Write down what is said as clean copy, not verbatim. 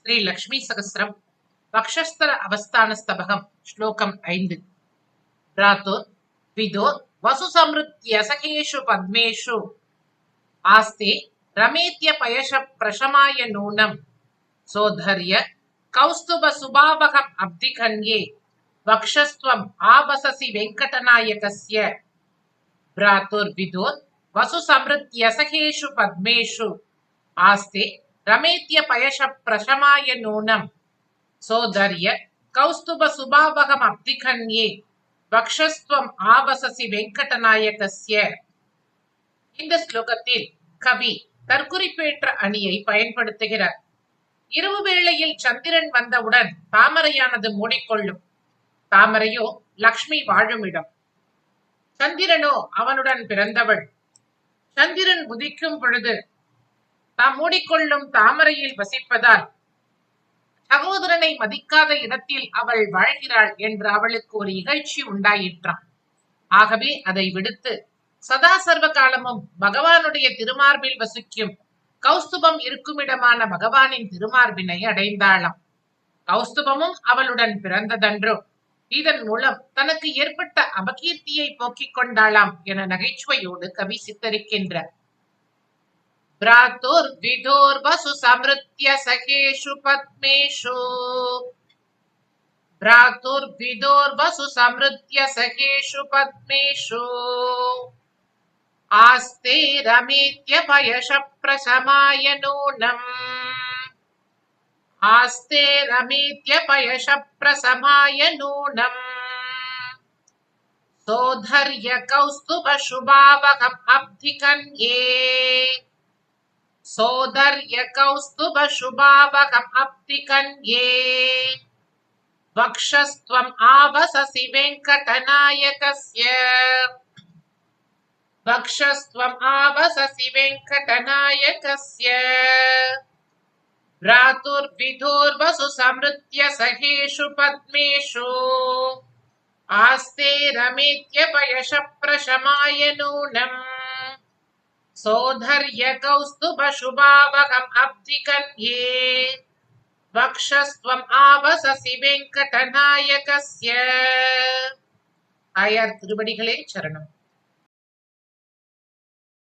श्री लक्ष्मी सहस्रम पक्षस्तर अवस्थान स्तबकम श्लोकम 5 भ्रातुर विदुर वसु समृत्य सखेषु पद्मेषु आस्ते रमेत्य पयश प्रशमाय नूनम सोधर्य कौस्तुभ सुभावकम अब्धिकन्ये वक्षस्त्वम आवससि वेंकटनायकस्य भ्रातुर विदुर वसु समृत्य सखेषु पद्मेषु आस्ते रमेत्य पयश प्रशमाय नूनम सोदर्य कौस्तुभ सुभावकम अब्धिकन्ये वक्षस्त्वम आवससि वेंकटनायकस्य। இந்த ஸ்லோகத்தில் கவி தற்குறிப்பேற்ற அணியை பயன்படுத்துகிறார். இரவு வேளையில் சந்திரன் வந்தவுடன் தாமரையானது மூடிக்கொள்ளும். தாமரையோ லக்ஷ்மி வாழும் இடம். சந்திரனோ அவனுடன் பிறந்தவள். சந்திரன் உதிக்கும் பொழுது தாம் மூடிக்கொள்ளும் தாமரையில் வசிப்பதால் சகோதரனை மதிக்காத இடத்தில் அவள் வாழ்கிறாள் என்று அவளுக்கு ஒரு இகழ்ச்சி உண்டாயிற்றான். ஆகவே அதை விடுத்து சதா சர்வ காலமும் பகவானுடைய திருமார்பில் வசிக்கும் கௌஸ்துபம் இருக்குமிடமான பகவானின் திருமார்பினை அடைந்தாளாம். கௌஸ்துபமும் அவளுடன் பிறந்ததன்றோ, இதன் மூலம் தனக்கு ஏற்பட்ட அபகீர்த்தியை போக்கிக் கொண்டாளாம் என நகைச்சுவையோடு கவி சித்தரிக்கின்றார். भ्रातुर विदुर वसु समृत्य सखेषु पद्मेषु भ्रातुर विदुर वसु समृत्य सखेषु पद्मेषु आस्ते रमेत्य पयश प्रशमाय नूनम आस्ते रमेत्य पयश प्रशमाय नूनम सोधर्य कौस्तुभ शुभावकम अब्धिकन्ये सोदर्य कौस्तुभ शुभावकम अब्धिकन्ये वक्षस्त्वम आवससि वेंकटनायकस्य वक्षस्त्वम आवससि वेंकटनायकस्य भ्रातुर्विदुर्वसु समृत्य सखेषु पद्मेषु आस्ते रमेत्य पयश प्रशमाय नूनम सोधर्य कौस्तुभ शुभावकम अब्धिकन्ये वक्षस्त्वम आवससि वेंकटनायकस्य. आयार திருவடிகளே சரணம்.